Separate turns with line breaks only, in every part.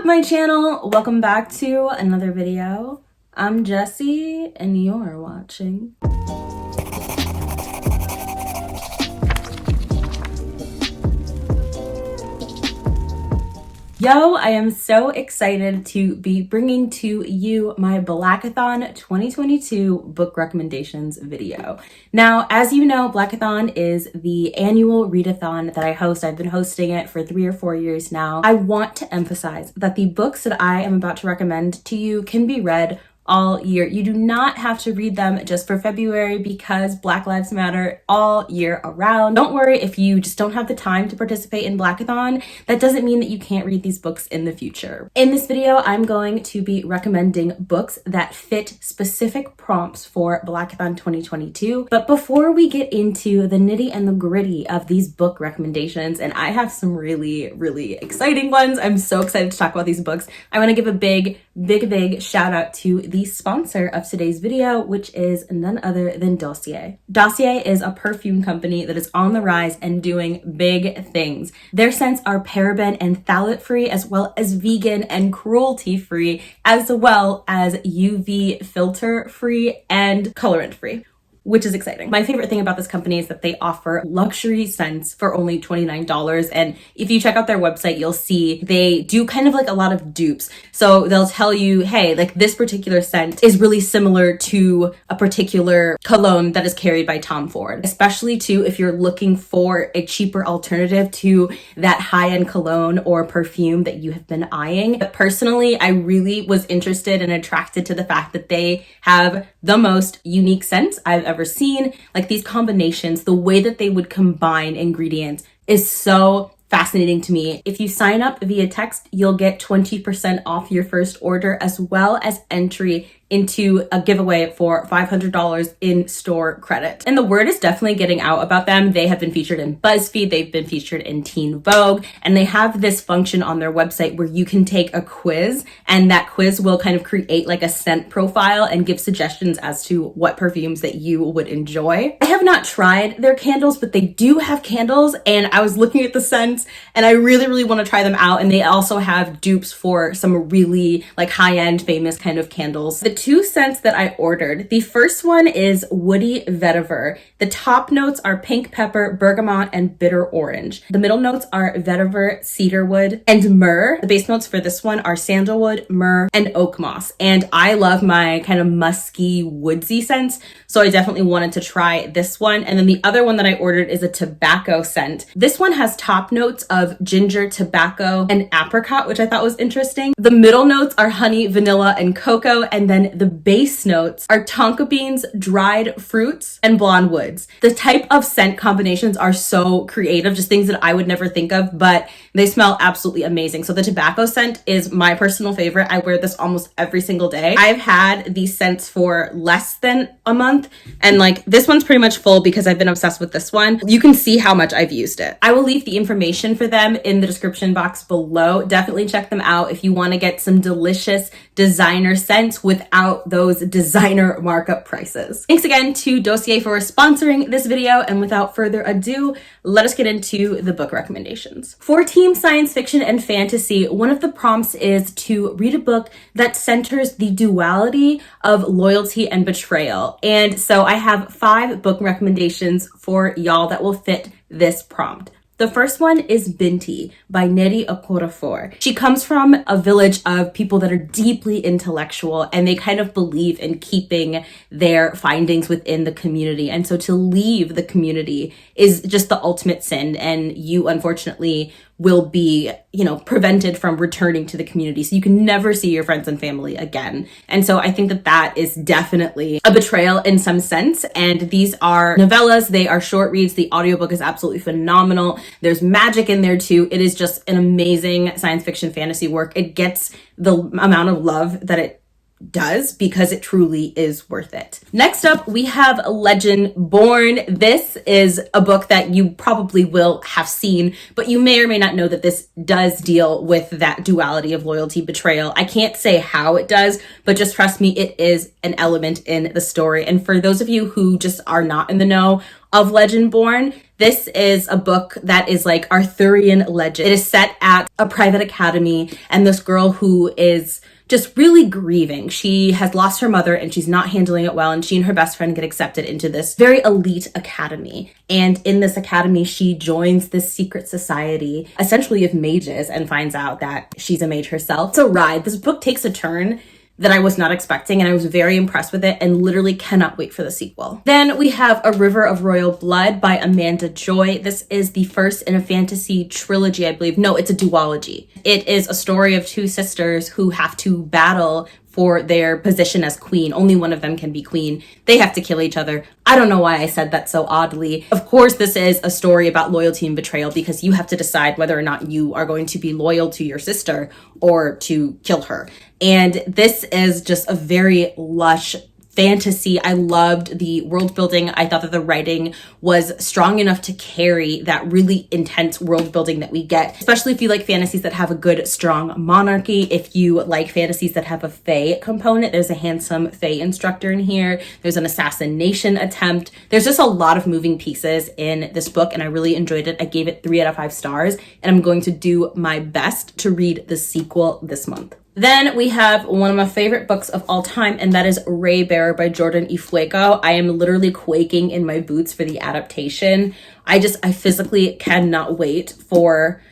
my channel. Welcome back to another video. I'm Jessie and you're watching. Yo, I am so excited to be bringing to you my Blackathon 2022 book recommendations video. Now, as you know, Blackathon is the annual readathon that I host. I've been hosting it for 3 or 4 years now. I want to emphasize that the books that I am about to recommend to you can be read all year. You do not have to read them just for February because Black Lives Matter all year around. Don't worry if you just don't have the time to participate in Blackathon. That doesn't mean that you can't read these books in the future. In this video, I'm going to be recommending books that fit specific prompts for Blackathon 2022. But before we get into the nitty and the gritty of these book recommendations, and I have some really, really exciting ones. I'm so excited to talk about these books. I want to give a big shout out to the sponsor of today's video, which is none other than Dossier. Dossier is a perfume company that is on the rise and doing big things. Their scents are paraben and phthalate free, as well as vegan and cruelty free, as well as UV filter free and colorant free, which is exciting. My favorite thing about this company is that they offer luxury scents for only $29. And if you check out their website, you'll see they do kind of like a lot of dupes. So they'll tell you, hey, like this particular scent is really similar to a particular cologne that is carried by Tom Ford, especially too if you're looking for a cheaper alternative to that high-end cologne or perfume that you have been eyeing. But personally, I really was interested and attracted to the fact that they have the most unique scents I've ever seen. Like these combinations, the way that they would combine ingredients is so fascinating to me. If you sign up via text, you'll get 20% off your first order, as well as entry into a giveaway for $500 in store credit. And the word is definitely getting out about them. They have been featured in BuzzFeed, they've been featured in Teen Vogue, and they have this function on their website where you can take a quiz, and that quiz will kind of create like a scent profile and give suggestions as to what perfumes that you would enjoy. I have not tried their candles, but they do have candles, and I was looking at the scents and I really want to try them out. And they also have dupes for some really like high-end famous kind of candles. The 2 scents that I ordered, the first one is Woody Vetiver. The top notes are pink pepper, bergamot, and bitter orange. The middle notes are vetiver, cedarwood, and myrrh. The base notes for this one are sandalwood, myrrh, and oak moss. And I love my kind of musky, woodsy scents, so I definitely wanted to try this one. And then the other one that I ordered is a tobacco scent. This one has top notes of ginger, tobacco, and apricot, which I thought was interesting. The middle notes are honey, vanilla, and cocoa, and then the base notes are tonka beans, dried fruits, and blonde woods. The type of scent combinations are so creative, just things that I would never think of, but they smell absolutely amazing. So the tobacco scent is my personal favorite. I wear this almost every single day. I've had these scents for less than a month, and like this one's pretty much full because I've been obsessed with this one. You can see how much I've used it. I will leave the information for them in the description box below. Definitely check them out if you want to get some delicious designer scents without those designer markup prices. Thanks again to Dossier for sponsoring this video, and without further ado, let us get into the book recommendations. For Team Science Fiction and Fantasy, one of the prompts is to read a book that centers the duality of loyalty and betrayal. And so I have 5 book recommendations for y'all that will fit this prompt. The first one is Binti by Neri Okorafor. She comes from a village of people that are deeply intellectual, and they kind of believe in keeping their findings within the community. And so to leave the community is just the ultimate sin, and you unfortunately will be, prevented from returning to the community. So you can never see your friends and family again. And so I think that that is definitely a betrayal in some sense. And these are novellas. They are short reads. The audiobook is absolutely phenomenal. There's magic in there too. It is just an amazing science fiction fantasy work. It gets the amount of love that it does because it truly is worth it. Next up, we have Legend Born. This is a book that you probably will have seen, but you may or may not know that this does deal with that duality of loyalty, betrayal. I can't say how it does, but just trust me, it is an element in the story. And for those of you who just are not in the know of Legend Born, This is a book that is like Arthurian legend. It is set at a private academy, and this girl who is just really grieving. She has lost her mother and she's not handling it well, and she and her best friend get accepted into this very elite academy. And in this academy, she joins this secret society, essentially of mages, and finds out that she's a mage herself. It's a ride. This book takes a turn that I was not expecting, and I was very impressed with it and literally cannot wait for the sequel. Then we have A River of Royal Blood by Amanda Joy. This is the first in a fantasy trilogy, I believe. No, it's a duology. It is a story of two sisters who have to battle for their position as queen. Only one of them can be queen. They have to kill each other. I don't know why I said that so oddly. Of course, this is a story about loyalty and betrayal, because you have to decide whether or not you are going to be loyal to your sister or to kill her. And this is just a very lush fantasy. I loved the world building. I thought that the writing was strong enough to carry that really intense world building that we get, especially if you like fantasies that have a good, strong monarchy. If you like fantasies that have a fae component, there's a handsome fae instructor in here. There's an assassination attempt. There's just a lot of moving pieces in this book, and I really enjoyed it. I gave it 3 out of 5 stars, and I'm going to do my best to read the sequel this month. Then we have one of my favorite books of all time, and that is Ray Bearer by Jordan E. Fuego. I am literally quaking in my boots for the adaptation. I physically cannot wait for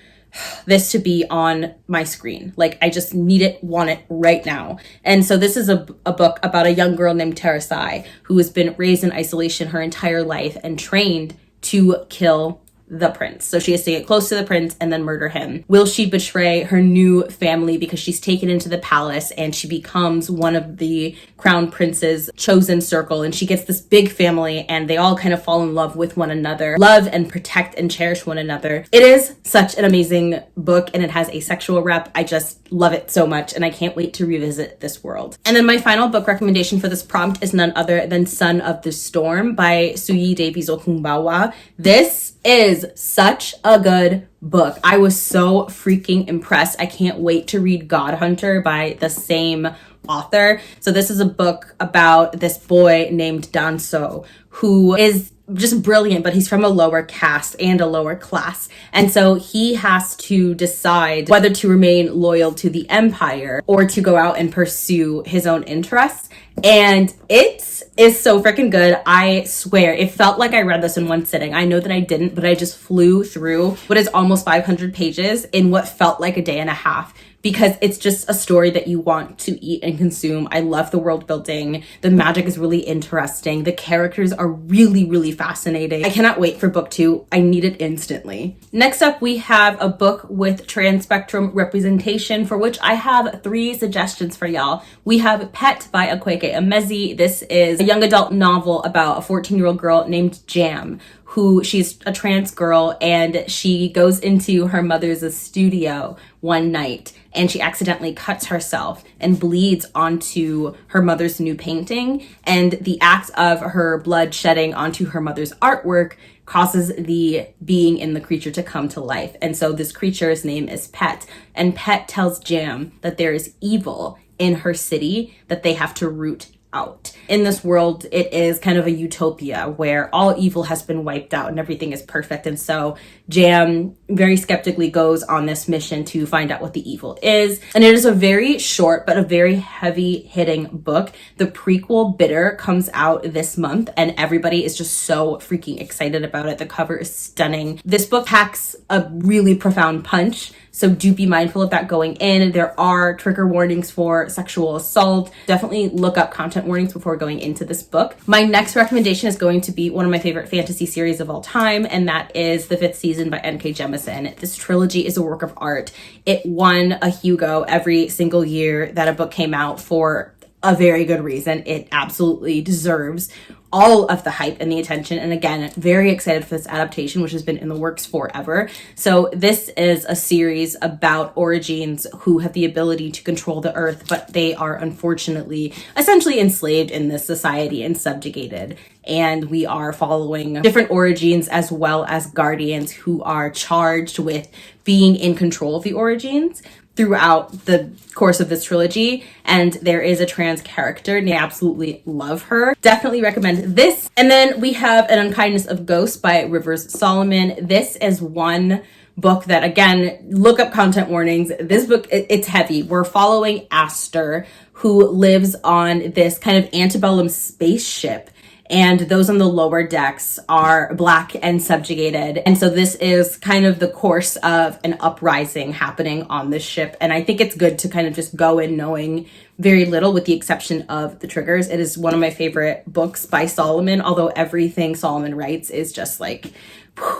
this to be on my screen. Like, I just need it, want it right now. And so this is a book about a young girl named Terasai who has been raised in isolation her entire life and trained to kill the prince. So she has to get close to the prince and then murder him. Will she betray her new family because she's taken into the palace and she becomes one of the crown prince's chosen circle, and she gets this big family and they all kind of fall in love with one another, love and protect and cherish one another. It is such an amazing book, and it has a sexual rep. I just love it so much, and I can't wait to revisit this world. And then my final book recommendation for this prompt is none other than Son of the Storm by Suyide Bizokungbawa. This is such a good book. I was so freaking impressed. I can't wait to read God Hunter by the same author. So this is a book about this boy named Danso who is just brilliant, but he's from a lower caste and a lower class. And so he has to decide whether to remain loyal to the empire or to go out and pursue his own interests. And it is so freaking good. I swear, it felt like I read this in one sitting. I know that I didn't, but I just flew through what is almost 500 pages in what felt like a day and a half, because it's just a story that you want to eat and consume. I love the world building. The magic is really interesting. The characters are really, really fascinating. I cannot wait for book 2. I need it instantly. Next up, we have a book with trans-spectrum representation, for which I have 3 suggestions for y'all. We have Pet by Akweke Emezi. This is a young adult novel about a 14-year-old girl named Jam, who she's a trans girl, and she goes into her mother's studio one night and she accidentally cuts herself and bleeds onto her mother's new painting. And the act of her blood shedding onto her mother's artwork causes the being in the creature to come to life. And so this creature's name is Pet, and Pet tells Jam that there is evil in her city that they have to root out. In this world, it is kind of a utopia where all evil has been wiped out and everything is perfect. And so Jam very skeptically goes on this mission to find out what the evil is. And it is a very short but a very heavy hitting book. The prequel Bitter comes out this month and everybody is just so freaking excited about it. The cover is stunning. This book packs a really profound punch, so do be mindful of that going in. There are trigger warnings for sexual assault. Definitely look up content warnings before going into this book. My next recommendation is going to be one of my favorite fantasy series of all time, and that is the 5th season by N.K. Jemisin. This trilogy is a work of art. It won a Hugo every single year that a book came out for a very good reason. It absolutely deserves all of the hype and the attention. And again, very excited for this adaptation, which has been in the works forever. So this is a series about origins who have the ability to control the earth, but they are unfortunately essentially enslaved in this society and subjugated. And we are following different origins as well as guardians who are charged with being in control of the origins. throughout the course of this trilogy, and there is a trans character and I absolutely love her. Definitely recommend this. And then we have An Unkindness of Ghosts by Rivers Solomon. This is one book that, again, look up content warnings. This book, it's heavy. We're following Aster, who lives on this kind of antebellum spaceship, and those on the lower decks are Black and subjugated. And so this is kind of the course of an uprising happening on this ship. And I think it's good to kind of just go in knowing very little, with the exception of the triggers. It is one of my favorite books by Solomon, although everything Solomon writes is just like,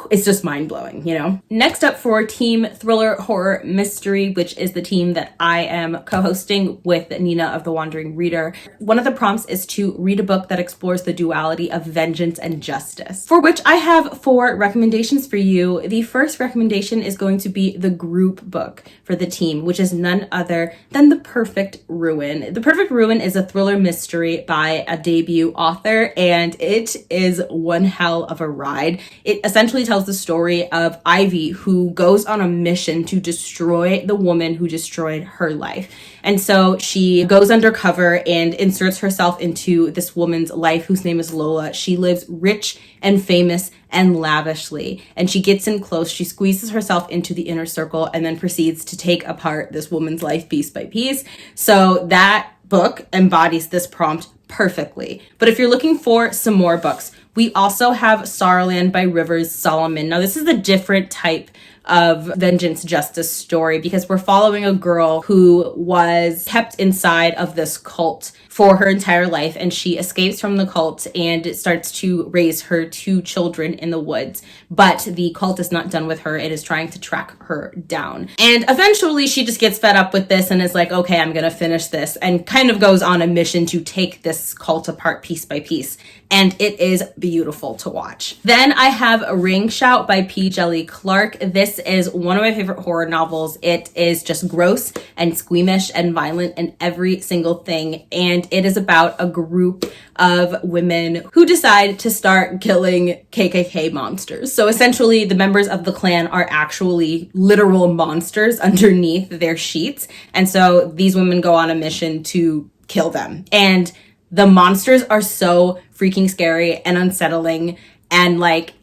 it's just mind-blowing, you know? Next up for Team Thriller Horror Mystery, which is the team that I am co-hosting with Nina of The Wandering Reader. One of the prompts is to read a book that explores the duality of vengeance and justice, for which I have 4 recommendations for you. The first recommendation is going to be the group book for the team, which is none other than The Perfect Ruin. The Perfect Ruin is a thriller mystery by a debut author, and it is one hell of a ride. It essentially tells the story of Ivy, who goes on a mission to destroy the woman who destroyed her life. And so she goes undercover and inserts herself into this woman's life, whose name is Lola. She lives rich and famous and lavishly, and she gets in close, she squeezes herself into the inner circle, and then proceeds to take apart this woman's life piece by piece. So that book embodies this prompt perfectly. But if you're looking for some more books, we also have Sorrowland by Rivers Solomon. Now, this is a different type of vengeance justice story, because we're following a girl who was kept inside of this cult for her entire life, and she escapes from the cult and starts to raise her 2 children in the woods. But the cult is not done with her. It is trying to track her down. And eventually she just gets fed up with this and is like, okay, I'm gonna finish this, and kind of goes on a mission to take this cult apart piece by piece. And it is beautiful to watch. Then I have Ring Shout by P. Jelly Clark. This is one of my favorite horror novels. It is just gross and squeamish and violent in every single thing. And it is about a group of women who decide to start killing KKK monsters. So essentially, the members of the clan are actually literal monsters underneath their sheets. And so these women go on a mission to kill them. And the monsters are so freaking scary and unsettling, and like,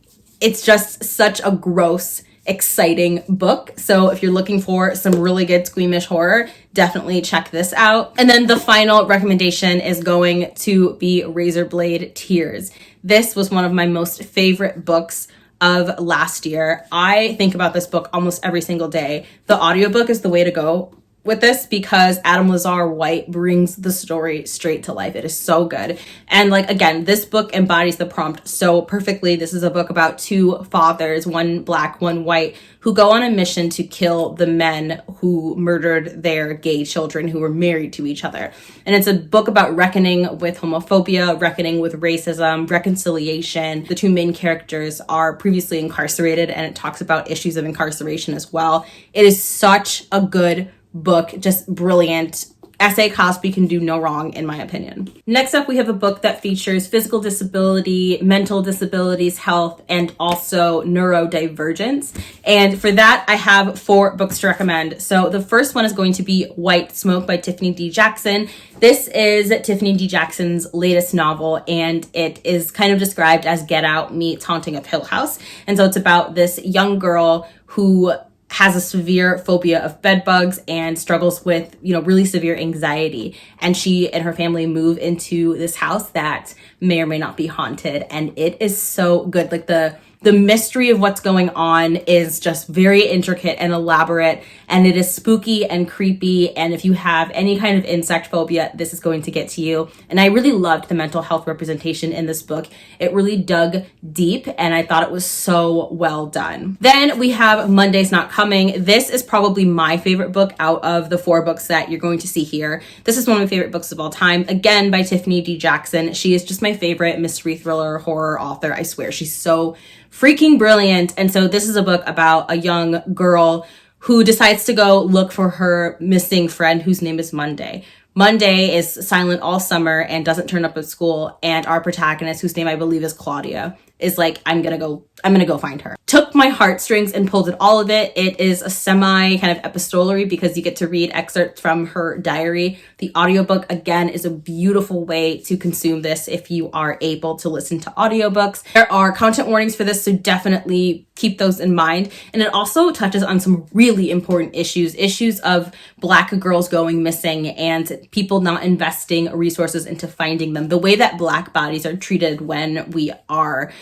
it's just such a gross, exciting book. So if you're looking for some really good squeamish horror, definitely check this out. And then the final recommendation is going to be Razorblade Tears. This was one of my most favorite books of last year. I think about this book almost every single day. The audiobook is the way to go with this, because Adam Lazar White brings the story straight to life. It is so good. And like, again, this book embodies the prompt so perfectly. This is a book about 2 fathers, one Black, one white, who go on a mission to kill the men who murdered their gay children who were married to each other. And it's a book about reckoning with homophobia, reckoning with racism, reconciliation. The 2 main characters are previously incarcerated, and it talks about issues of incarceration as well. It is such a good book, just brilliant. S.A. Cosby can do no wrong, in my opinion. Next up, we have a book that features physical disability, mental disabilities, health, and also neurodivergence. And for that, I have 4 books to recommend. So the first one is going to be White Smoke by Tiffany D. Jackson. This is Tiffany D. Jackson's latest novel, and it is kind of described as Get Out meets Haunting of Hill House. And so it's about this young girl who has a severe phobia of bed bugs and struggles with, really severe anxiety. And she and her family move into this house that may or may not be haunted. And it is so good. Like the mystery of what's going on is just very intricate and elaborate, and it is spooky and creepy. And if you have any kind of insect phobia, this is going to get to you. And I really loved the mental health representation in this book. It really dug deep, and I thought it was so well done. Then we have Monday's Not Coming. This is probably my favorite book out of the 4 books that you're going to see here. This is one of my favorite books of all time, again by Tiffany D. Jackson. She is just my favorite mystery thriller horror author. I swear, she's so freaking brilliant. And so this is a book about a young girl who decides to go look for her missing friend, whose name is Monday. Monday is silent all summer and doesn't turn up at school. And our protagonist, whose name I believe is Claudia, is like, I'm gonna go find her. Took my heartstrings and pulled at all of it. It is a semi kind of epistolary because you get to read excerpts from her diary. The audiobook, again, is a beautiful way to consume this if you are able to listen to audiobooks. There are content warnings for this, so definitely keep those in mind. And it also touches on some really important issues of Black girls going missing and people not investing resources into finding them. The way that Black bodies are treated when we are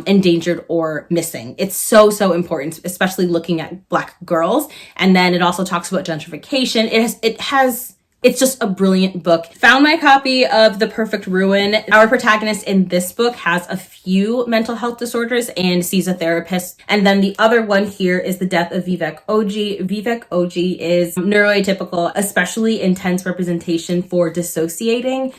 endangered or missing. It's so important, especially looking at Black girls. And then it also talks about gentrification. It's just a brilliant book. Found my copy of The Perfect Ruin. Our protagonist in this book has a few mental health disorders and sees a therapist. And then the other one here is The Death of Vivek Oji. Vivek Oji is neuroatypical, especially intense representation for dissociating.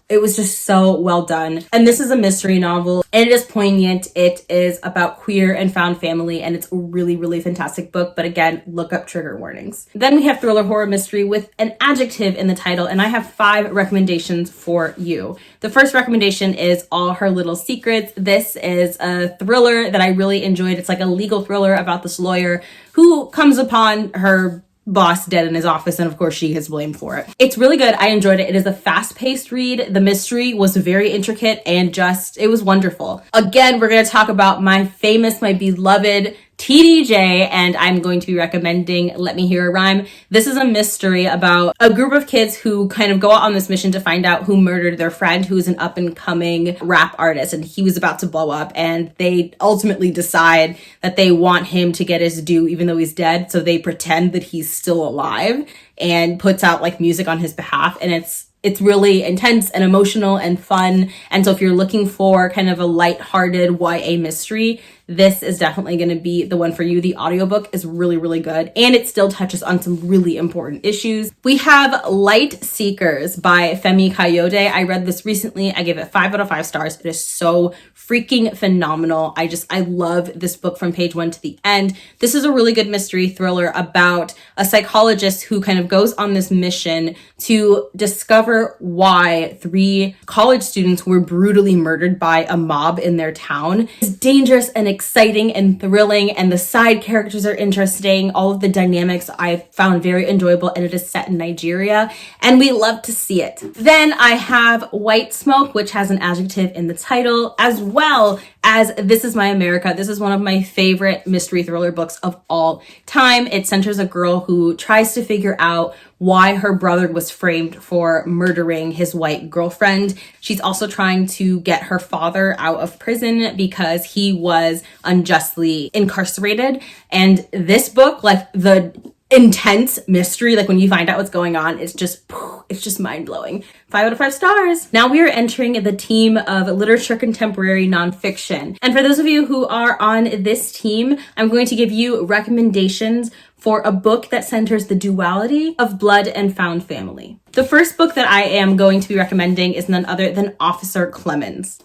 It was just so well done. And this is a mystery novel, and it is poignant. It is about queer and found family, and it's a really fantastic book. But again, look up trigger warnings. Then we have thriller horror mystery with an adjective in the title, and I have 5 recommendations for you. The first recommendation is All Her Little Secrets. This is a thriller that I really enjoyed. It's like a legal thriller about this lawyer who comes upon her boss dead in his office, and of course she is blamed for it. It's really good. I enjoyed it. It is a fast-paced read. The mystery was very intricate and it was wonderful. Again, we're going to talk about my beloved TDJ, and I'm going to be recommending Let Me Hear a Rhyme. This is a mystery about a group of kids who kind of go out on this mission to find out who murdered their friend, who is an up-and-coming rap artist, and he was about to blow up, and they ultimately decide that they want him to get his due even though he's dead, so they pretend that he's still alive and puts out like music on his behalf, and it's really intense and emotional and fun. And so if you're looking for kind of a lighthearted YA mystery, this is definitely going to be the one for you. The audiobook is really good, and it still touches on some really important issues. We have Light Seekers by Femi Coyote. I read this recently. I gave it 5 out of 5 stars. It is so freaking phenomenal. I love this book from page 1 to the end. This is a really good mystery thriller about a psychologist who kind of goes on this mission to discover why 3 college students were brutally murdered by a mob in their town. It's dangerous and exciting and thrilling, and the side characters are interesting. All of the dynamics I found very enjoyable, and it is set in Nigeria, and we love to see it. Then I have White Smoke, which has an adjective in the title, as well as This Is My America. This is one of my favorite mystery thriller books of all time. It centers a girl who tries to figure out why her brother was framed for murdering his white girlfriend. She's also trying to get her father out of prison because he was unjustly incarcerated. And this book, like the intense mystery, like when you find out what's going on, it's just mind-blowing. 5 out of 5 stars. Now we are entering the team of literature contemporary nonfiction. And for those of you who are on this team, I'm going to give you recommendations for a book that centers the duality of blood and found family. The first book that I am going to be recommending is none other than Officer Clemens.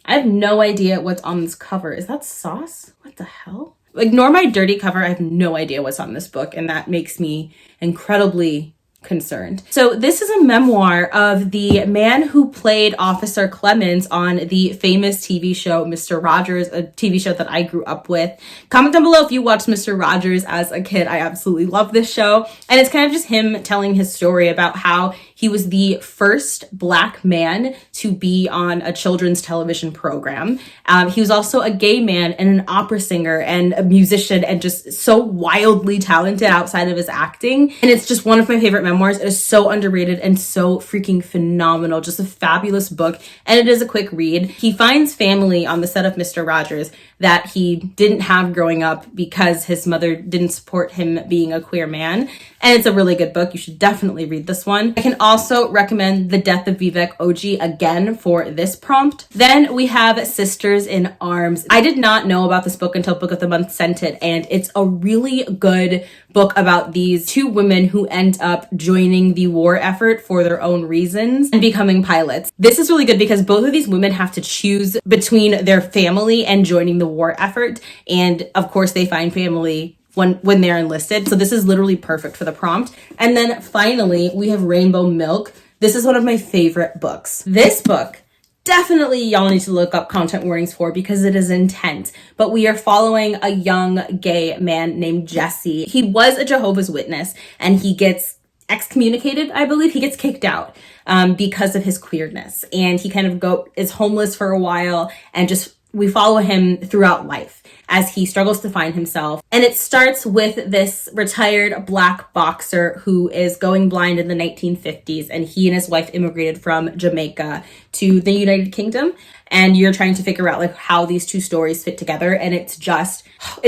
I have no idea what's on this cover. Is that sauce? What the hell? Ignore my dirty cover. I have no idea what's on this book, and that makes me incredibly concerned. So this is a memoir of the man who played Officer Clemens on the famous TV show Mr. Rogers, a TV show that I grew up with. Comment down below if you watched Mr. Rogers as a kid. I absolutely love this show. And it's kind of just him telling his story about how he was the first Black man to be on a children's television program. He was also a gay man and an opera singer and a musician and just so wildly talented outside of his acting. And it's just one of my favorite memoirs. It is so underrated and so freaking phenomenal. Just a fabulous book. And it is a quick read. He finds family on the set of Mr. Rogers that he didn't have growing up because his mother didn't support him being a queer man. And it's a really good book. You should definitely read this one. I can also recommend The Death of Vivek Oji again for this prompt. Then we have Sisters in Arms. I did not know about this book until Book of the Month sent it, and it's a really good book about these 2 women who end up joining the war effort for their own reasons and becoming pilots. This is really good because both of these women have to choose between their family and joining the war effort, and of course they find family when they're enlisted. So this is literally perfect for the prompt. And then finally, we have Rainbow Milk. This is one of my favorite books. This book definitely y'all need to look up content warnings for, because it is intense. But we are following a young gay man named Jesse. He was a Jehovah's Witness, and he gets excommunicated, I believe. He gets kicked out because of his queerness, and he kind of is homeless for a while, and just we follow him throughout life as he struggles to find himself. And it starts with this retired Black boxer who is going blind in the 1950s, and he and his wife immigrated from Jamaica to the United Kingdom. And you're trying to figure out like how these two stories fit together. And it's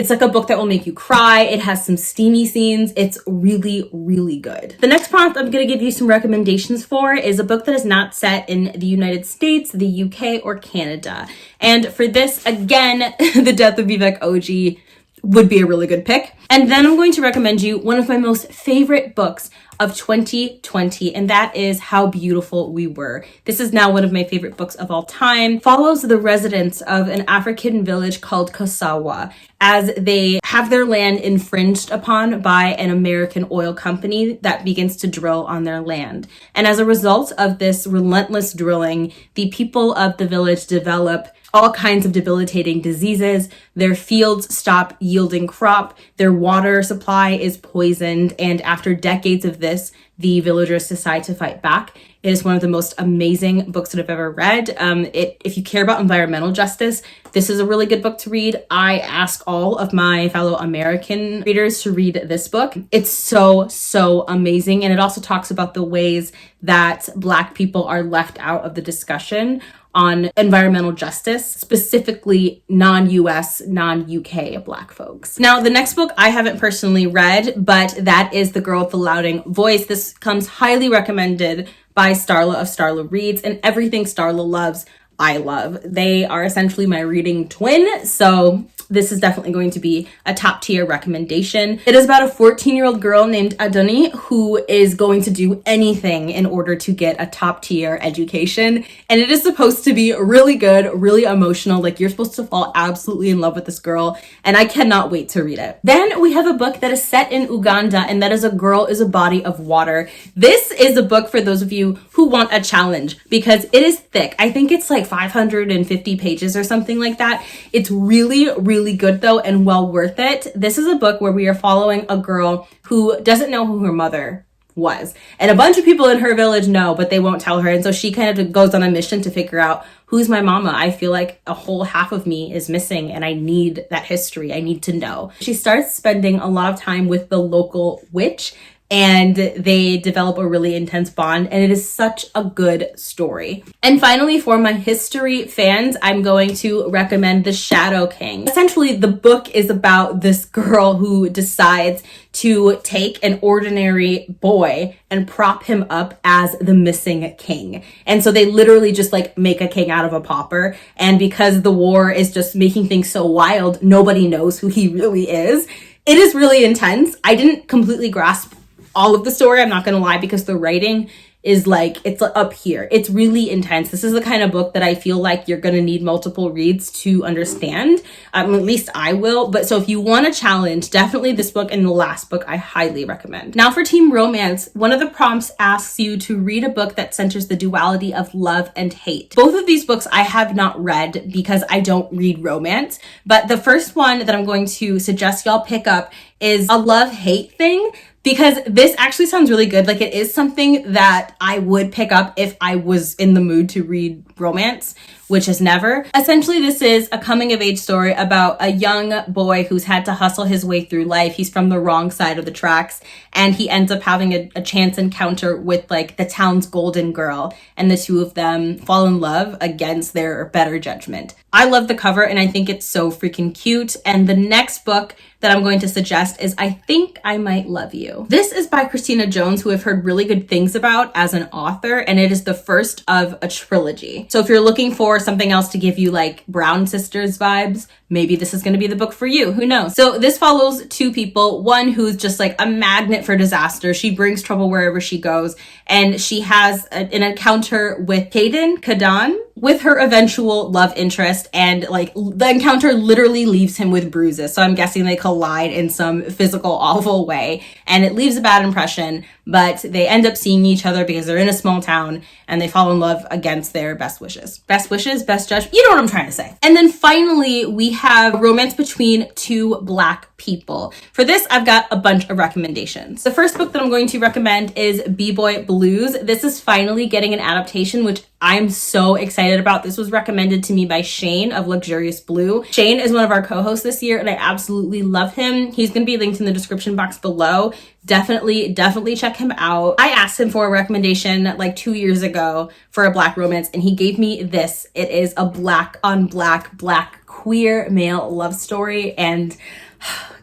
like a book that will make you cry. It has some steamy scenes. It's really, really good. The next prompt I'm going to give you some recommendations for is a book that is not set in the United States, the UK, or Canada. And for this, again, The Death of Vivek Oji would be a really good pick. And then I'm going to recommend you one of my most favorite books of 2020, and that is How Beautiful We Were. This is now one of my favorite books of all time. Follows the residents of an African village called Kosawa as they have their land infringed upon by an American oil company that begins to drill on their land. And as a result of this relentless drilling, the people of the village develop all kinds of debilitating diseases. Their fields stop yielding crop. Their water supply is poisoned. And after decades of this, the villagers decide to fight back. It is one of the most amazing books that I've ever read. If you care about environmental justice, this is a really good book to read. I ask all of my fellow American readers to read this book. It's so, so amazing. And it also talks about the ways that Black people are left out of the discussion on environmental justice, specifically non-US, non-UK Black folks. Now, the next book I haven't personally read, but that is The Girl with the Louding Voice. This comes highly recommended by Starla of Starla Reads, and everything Starla loves, I love. They are essentially my reading twin, so this is definitely going to be a top tier recommendation. It is about a 14-year-old girl named Adoni who is going to do anything in order to get a top tier education. And it is supposed to be really good, really emotional. Like, you're supposed to fall absolutely in love with this girl. And I cannot wait to read it. Then we have a book that is set in Uganda, and that is A Girl is a Body of Water. This is a book for those of you who want a challenge because it is thick. I think it's like 550 pages or something like that. It's really, really good though, and well worth it. This is a book where we are following a girl who doesn't know who her mother was, and a bunch of people in her village know, but they won't tell her. And so she kind of goes on a mission to figure out, who's my mama? I feel like a whole half of me is missing, and I need that history. I need to know. She starts spending a lot of time with the local witch, and they develop a really intense bond, and it is such a good story. And finally, for my history fans, I'm going to recommend The Shadow King. Essentially, the book is about this girl who decides to take an ordinary boy and prop him up as the missing king. And so they literally just like make a king out of a pauper. And because the war is just making things so wild, nobody knows who he really is. It is really intense. I didn't completely grasp all of the story, I'm not gonna lie, because the writing is like, it's up here. It's really intense. This is the kind of book that I feel like you're gonna need multiple reads to understand. At least I will. But so if you want a challenge, definitely this book and the last book I highly recommend. Now for Team Romance, one of the prompts asks you to read a book that centers the duality of love and hate. Both of these books I have not read because I don't read romance, but the first one that I'm going to suggest y'all pick up is a love-hate thing, because this actually sounds really good. Like, it is something that I would pick up if I was in the mood to read romance, which is never. Essentially, this is a coming of age story about a young boy who's had to hustle his way through life. He's from the wrong side of the tracks, and he ends up having a chance encounter with like the town's golden girl, and the two of them fall in love against their better judgment. I love the cover, and I think it's so freaking cute. And the next book that I'm going to suggest is I Think I Might Love You. This is by Christina Jones, who I've heard really good things about as an author, and it is the first of a trilogy. So if you're looking for something else to give you like Brown Sisters vibes, maybe this is going to be the book for you. Who knows? So this follows two people. One who's just like a magnet for disaster. She brings trouble wherever she goes, and she has an encounter with Kadan. with her eventual love interest, and like the encounter literally leaves him with bruises. So I'm guessing they collide in some physical, awful way, and it leaves a bad impression, but they end up seeing each other because they're in a small town and they fall in love against their best wishes. Best wishes, best judgment, you know what I'm trying to say. And then finally, we have romance between two Black people. For this, I've got a bunch of recommendations. The first book that I'm going to recommend is B-Boy Blues. This is finally getting an adaptation, which I'm so excited about. This was recommended to me by Shane of Luxurious Blue. Shane is one of our co-hosts this year, and I absolutely love him. He's going to be linked in the description box below. Definitely check him out. I asked him for a recommendation like 2 years ago for a Black romance, and he gave me this. It is a Black on Black queer male love story, and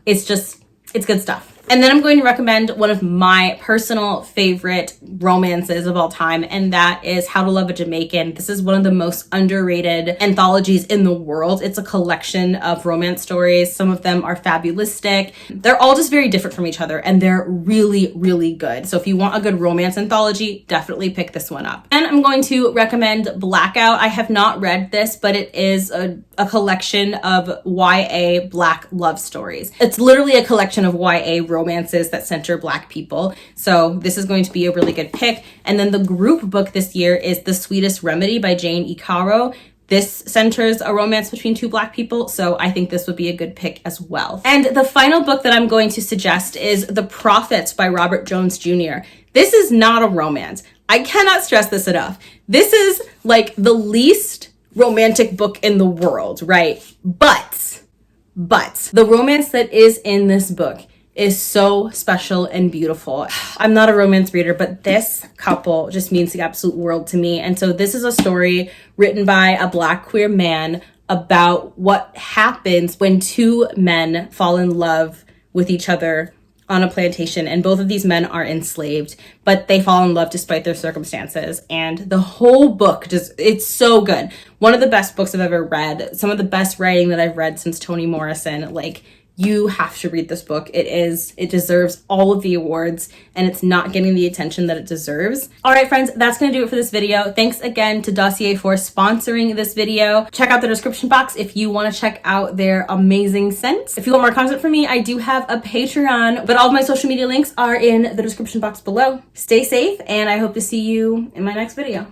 it's good stuff. And then I'm going to recommend one of my personal favorite romances of all time, and that is How to Love a Jamaican. This is one of the most underrated anthologies in the world. It's a collection of romance stories. Some of them are fabulistic. They're all just very different from each other, and they're really, really good. So if you want a good romance anthology, definitely pick this one up. And I'm going to recommend Blackout. I have not read this, but it is a collection of YA Black love stories. It's literally a collection of YA romances that center Black people. So this is going to be a really good pick. And then the group book this year is The Sweetest Remedy by Jane Icaro. This centers a romance between two Black people, so I think this would be a good pick as well. And the final book that I'm going to suggest is The Prophets by Robert Jones Jr. This is not a romance. I cannot stress this enough. This is like the least romantic book in the world, right? But the romance that is in this book is so special and beautiful. I'm not a romance reader, but this couple just means the absolute world to me. And so this is a story written by a Black queer man about what happens when two men fall in love with each other on a plantation, and both of these men are enslaved, but they fall in love despite their circumstances. And the whole book it's so good. One of the best books I've ever read, some of the best writing that I've read since Toni Morrison. Like, you have to read this book. It deserves all of the awards, and it's not getting the attention that it deserves. All right, friends, that's going to do it for this video. Thanks again to Dossier for sponsoring this video. Check out the description box if you want to check out their amazing scents. If you want more content from me, I do have a Patreon, but all of my social media links are in the description box below. Stay safe, and I hope to see you in my next video.